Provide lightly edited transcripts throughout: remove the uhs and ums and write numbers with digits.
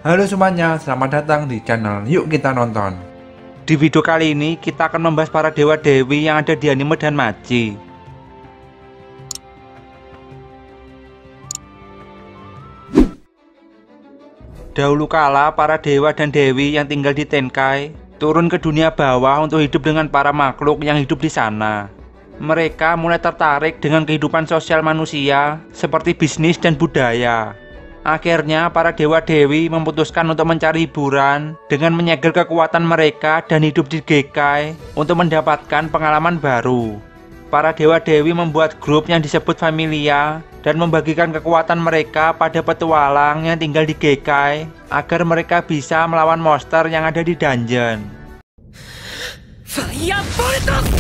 Halo semuanya, selamat datang di channel Yuk Kita Nonton. Di video kali ini kita akan membahas para dewa-dewi yang ada di anime Danmachi. Dahulu kala para dewa dan dewi yang tinggal di Tenkai turun ke dunia bawah untuk hidup dengan para makhluk yang hidup di sana. Mereka mulai tertarik dengan kehidupan sosial manusia seperti bisnis dan budaya. Akhirnya para dewa-dewi memutuskan untuk mencari hiburan dengan menyegel kekuatan mereka dan hidup di Gekai untuk mendapatkan pengalaman baru. Para dewa-dewi membuat grup yang disebut Familia dan membagikan kekuatan mereka pada petualang yang tinggal di Gekai agar mereka bisa melawan monster yang ada di dungeon. Firebolt!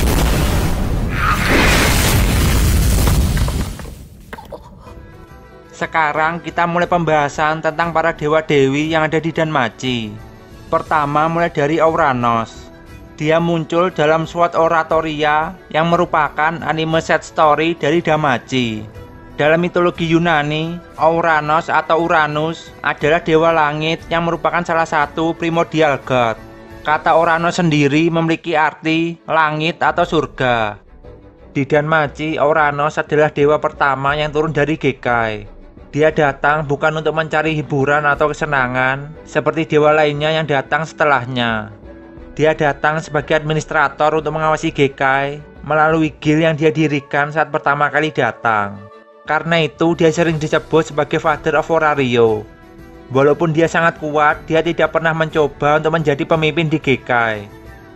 Sekarang kita mulai pembahasan tentang para dewa-dewi yang ada di Danmachi. Pertama mulai dari Ouranos. Dia muncul dalam SWORD Oratoria yang merupakan anime set story dari Danmachi. Dalam mitologi Yunani, Ouranos atau Uranus adalah dewa langit yang merupakan salah satu primordial god. Kata Ouranos sendiri memiliki arti langit atau surga. Di Danmachi, Ouranos adalah dewa pertama yang turun dari Gekai. Dia datang bukan untuk mencari hiburan atau kesenangan seperti dewa lainnya yang datang setelahnya. Dia datang sebagai administrator untuk mengawasi Gekai melalui guild yang dia dirikan saat pertama kali datang. Karena itu dia sering disebut sebagai Father of Orario. Walaupun dia sangat kuat, dia tidak pernah mencoba untuk menjadi pemimpin di Gekai.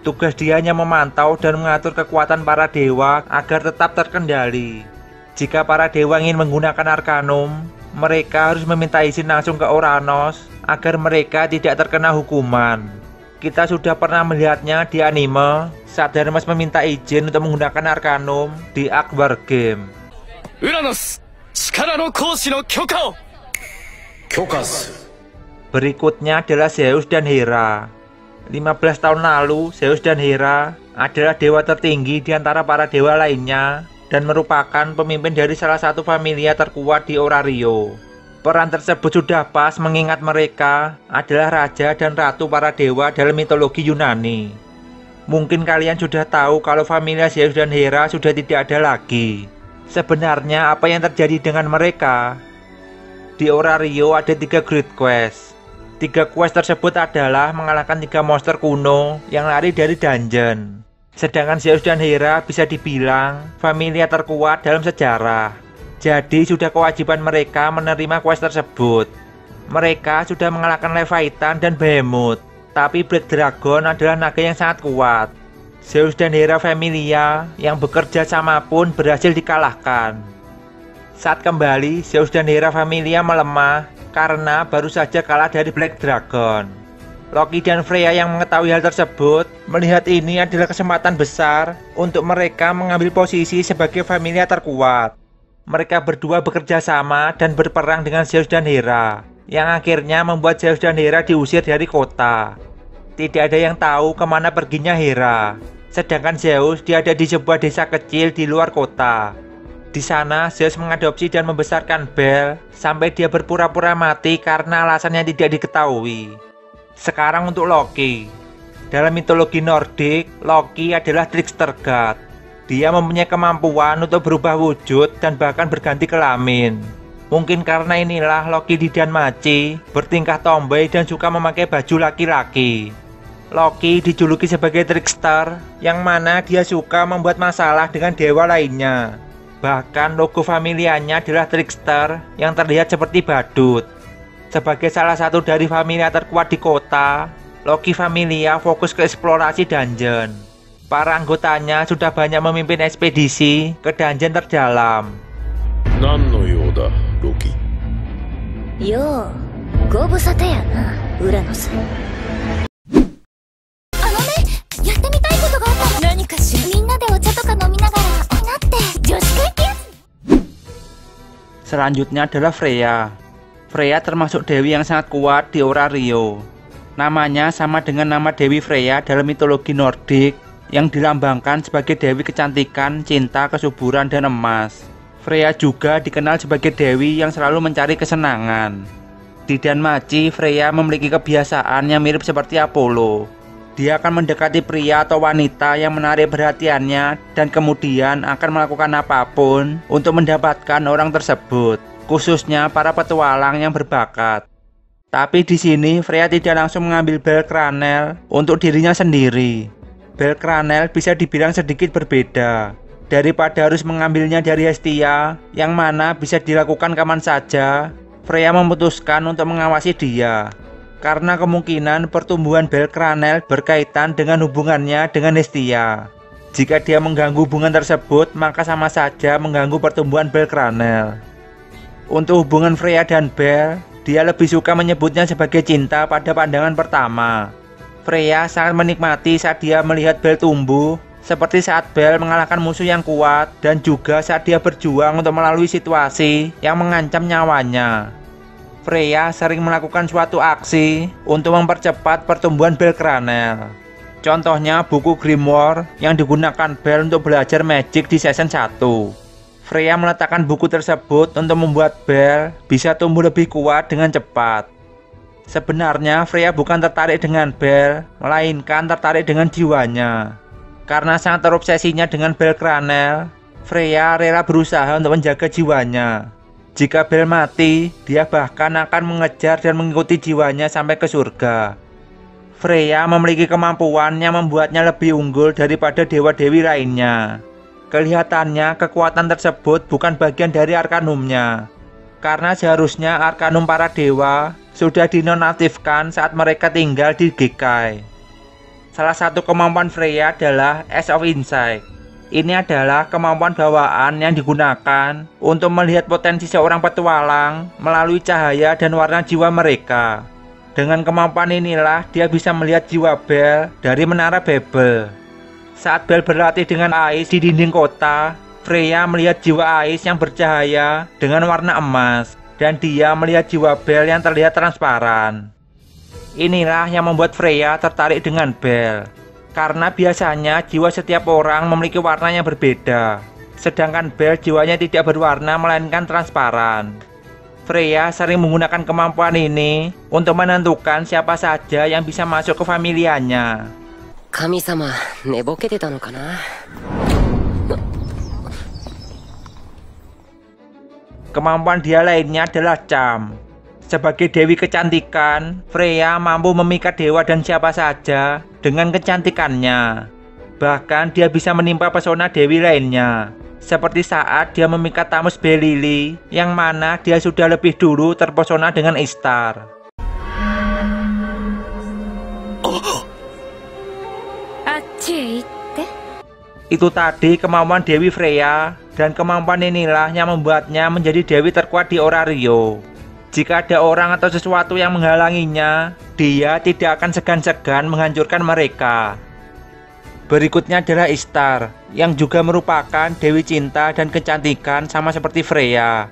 Tugas dia hanya memantau dan mengatur kekuatan para dewa agar tetap terkendali. Jika para dewa ingin menggunakan Arcanum, mereka harus meminta izin langsung ke Ouranos agar mereka tidak terkena hukuman. Kita sudah pernah melihatnya di anime saat Hermes meminta izin untuk menggunakan Arcanum di Arc War Game. Uranus, chikara no koushi no kyouka o kyoukasu. Berikutnya adalah Zeus dan Hera. 15 tahun lalu, Zeus dan Hera adalah dewa tertinggi di antara para dewa lainnya dan merupakan pemimpin dari salah satu familia terkuat di Orario. Peran tersebut sudah pas mengingat mereka adalah raja dan ratu para dewa dalam mitologi Yunani. Mungkin kalian sudah tahu kalau familia Zeus dan Hera sudah tidak ada lagi. Sebenarnya apa yang terjadi dengan mereka? Di Orario ada 3 Great Quest. 3 quest tersebut adalah mengalahkan 3 monster kuno yang lari dari dungeon. Sedangkan Zeus dan Hera bisa dibilang familia terkuat dalam sejarah. Jadi sudah kewajiban mereka menerima quest tersebut. Mereka sudah mengalahkan Leviathan dan Behemoth. Tapi Black Dragon adalah naga yang sangat kuat. Zeus dan Hera familia yang bekerja sama pun berhasil dikalahkan. Saat kembali, Zeus dan Hera familia melemah karena baru saja kalah dari Black Dragon. Loki dan Freya yang mengetahui hal tersebut melihat ini adalah kesempatan besar untuk mereka mengambil posisi sebagai familia terkuat. Mereka berdua bekerja sama dan berperang dengan Zeus dan Hera, yang akhirnya membuat Zeus dan Hera diusir dari kota. Tidak ada yang tahu kemana perginya Hera, sedangkan Zeus dia ada di sebuah desa kecil di luar kota. Di sana Zeus mengadopsi dan membesarkan Bel sampai dia berpura-pura mati karena alasan yang tidak diketahui. Sekarang untuk Loki. Dalam mitologi Nordik, Loki adalah trickster god. Dia mempunyai kemampuan untuk berubah wujud dan bahkan berganti kelamin. Mungkin karena inilah Loki di Danmachi bertingkah tomboy dan suka memakai baju laki-laki. Loki dijuluki sebagai trickster, yang mana dia suka membuat masalah dengan dewa lainnya. Bahkan logo familianya adalah trickster yang terlihat seperti badut. Sebagai salah satu dari familia terkuat di kota, Loki familia fokus ke eksplorasi dungeon. Para anggotanya sudah banyak memimpin ekspedisi ke dungeon terdalam. Nan no you da, Loki? Yo, gobusata ya na, Uranus. Selanjutnya adalah Freya. Freya termasuk dewi yang sangat kuat di Orario. Namanya sama dengan nama Dewi Freya dalam mitologi Nordik yang dilambangkan sebagai dewi kecantikan, cinta, kesuburan, dan emas. Freya juga dikenal sebagai dewi yang selalu mencari kesenangan. Di Danmachi, Freya memiliki kebiasaan yang mirip seperti Apollo. Dia akan mendekati pria atau wanita yang menarik perhatiannya dan kemudian akan melakukan apapun untuk mendapatkan orang tersebut, khususnya para petualang yang berbakat. Tapi di sini Freya tidak langsung mengambil bel Cranel untuk dirinya sendiri. Bel Cranel bisa dibilang sedikit berbeda. Daripada harus mengambilnya dari Hestia, yang mana bisa dilakukan kapan saja, Freya memutuskan untuk mengawasi dia. Karena kemungkinan pertumbuhan bel Cranel berkaitan dengan hubungannya dengan Hestia. Jika dia mengganggu hubungan tersebut, maka sama saja mengganggu pertumbuhan bel Cranel. Untuk hubungan Freya dan Bel, dia lebih suka menyebutnya sebagai cinta pada pandangan pertama. Freya sangat menikmati saat dia melihat Bel tumbuh, seperti saat Bel mengalahkan musuh yang kuat dan juga saat dia berjuang untuk melalui situasi yang mengancam nyawanya. Freya sering melakukan suatu aksi untuk mempercepat pertumbuhan bel Cranel. Contohnya buku Grimoire yang digunakan Bel untuk belajar magic di season 1. Freya meletakkan buku tersebut untuk membuat Bel bisa tumbuh lebih kuat dengan cepat. Sebenarnya Freya bukan tertarik dengan Bel, melainkan tertarik dengan jiwanya. Karena sangat terobsesinya dengan bel Cranel, Freya rela berusaha untuk menjaga jiwanya. Jika Bel mati, dia bahkan akan mengejar dan mengikuti jiwanya sampai ke surga. Freya memiliki kemampuan yang membuatnya lebih unggul daripada dewa-dewi lainnya. Kelihatannya kekuatan tersebut bukan bagian dari arkanumnya, karena seharusnya arkanum para dewa sudah dinonaktifkan saat mereka tinggal di Gekai. Salah satu kemampuan Freya adalah Ace of Insight. Ini adalah kemampuan bawaan yang digunakan untuk melihat potensi seorang petualang melalui cahaya dan warna jiwa mereka. Dengan kemampuan inilah dia bisa melihat jiwa Bel dari menara Babel. Saat Bel berlatih dengan Ais di dinding kota, Freya melihat jiwa Ais yang bercahaya dengan warna emas, dan dia melihat jiwa Bel yang terlihat transparan. Inilah yang membuat Freya tertarik dengan Bel, karena biasanya jiwa setiap orang memiliki warna yang berbeda, sedangkan Bel jiwanya tidak berwarna melainkan transparan. Freya sering menggunakan kemampuan ini untuk menentukan siapa saja yang bisa masuk ke familianya. Kami-sama, nebokete ta no kana? Kemampuan dia lainnya adalah Charm. Sebagai dewi kecantikan, Freya mampu memikat dewa dan siapa saja dengan kecantikannya. Bahkan dia bisa menimpa pesona dewi lainnya, seperti saat dia memikat Tamus Belili, yang mana dia sudah lebih dulu terpesona dengan Ishtar. Itu tadi kemampuan Dewi Freya, dan kemampuan inilah yang membuatnya menjadi dewi terkuat di Orario. Jika ada orang atau sesuatu yang menghalanginya, dia tidak akan segan-segan menghancurkan mereka. Berikutnya adalah Ishtar, yang juga merupakan dewi cinta dan kecantikan sama seperti Freya.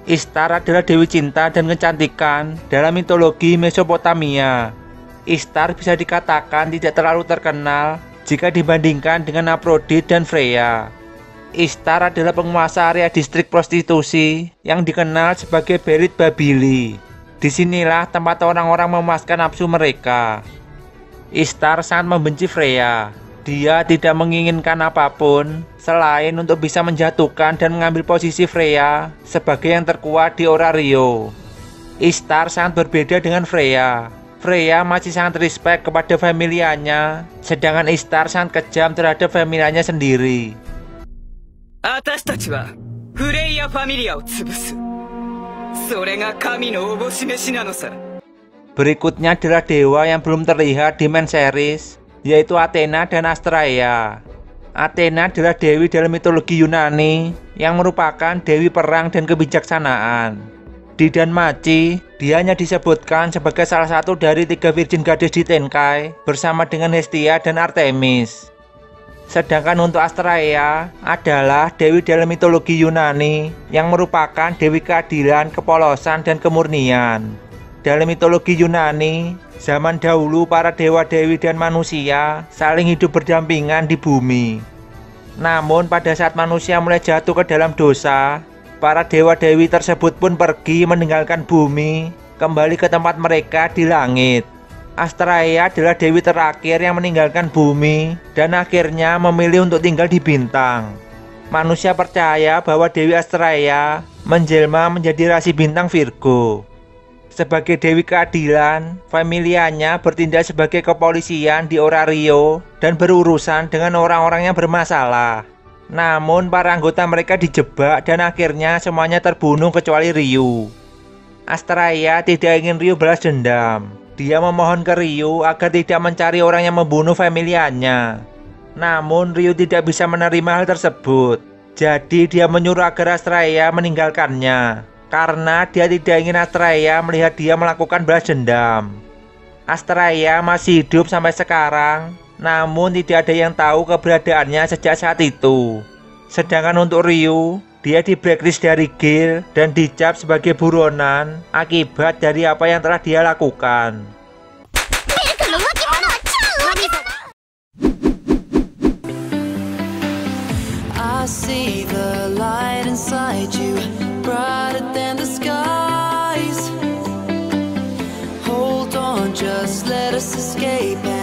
Ishtar adalah dewi cinta dan kecantikan dalam mitologi Mesopotamia. Ishtar bisa dikatakan tidak terlalu terkenal jika dibandingkan dengan Aphrodite dan Freya. Ishtar adalah penguasa area distrik prostitusi yang dikenal sebagai Berit Babili. Disinilah tempat orang-orang memuaskan nafsu mereka. Ishtar sangat membenci Freya. Dia tidak menginginkan apapun selain untuk bisa menjatuhkan dan mengambil posisi Freya sebagai yang terkuat di Orario. Ishtar sangat berbeda dengan Freya. Freya masih sangat respect kepada familianya, sedangkan Ishtar sangat kejam terhadap familianya sendiri. Berikutnya adalah dewa yang belum terlihat di main series, yaitu Athena dan Astraea. Athena adalah dewi dalam mitologi Yunani yang merupakan dewi perang dan kebijaksanaan. Di Danmachi, dia hanya disebutkan sebagai salah satu dari 3 virgin gadis di Tenkai bersama dengan Hestia dan Artemis. Sedangkan untuk Astraea adalah dewi dalam mitologi Yunani yang merupakan dewi keadilan, kepolosan, dan kemurnian. Dalam mitologi Yunani, zaman dahulu para dewa-dewi dan manusia saling hidup berdampingan di bumi. Namun pada saat manusia mulai jatuh ke dalam dosa, para dewa-dewi tersebut pun pergi meninggalkan bumi kembali ke tempat mereka di langit. Astraea adalah dewi terakhir yang meninggalkan bumi dan akhirnya memilih untuk tinggal di bintang. Manusia percaya bahwa Dewi Astraea menjelma menjadi rasi bintang Virgo. Sebagai dewi keadilan, familianya bertindak sebagai kepolisian di Orario dan berurusan dengan orang-orang yang bermasalah. Namun para anggota mereka dijebak dan akhirnya semuanya terbunuh kecuali Ryu. Astraea tidak ingin Ryu balas dendam. Dia memohon ke Ryu agar tidak mencari orang yang membunuh familianya. Namun Ryu tidak bisa menerima hal tersebut. Jadi dia menyuruh agar Astraea meninggalkannya, karena dia tidak ingin Astraea melihat dia melakukan balas dendam. Astraea masih hidup sampai sekarang, namun tidak ada yang tahu keberadaannya sejak saat itu. Sedangkan untuk Ryu, dia di blacklist dari guild dan dicap sebagai buronan akibat dari apa yang telah dia lakukan. I see the light inside you, brighter than the skies. Hold on, just let us escape.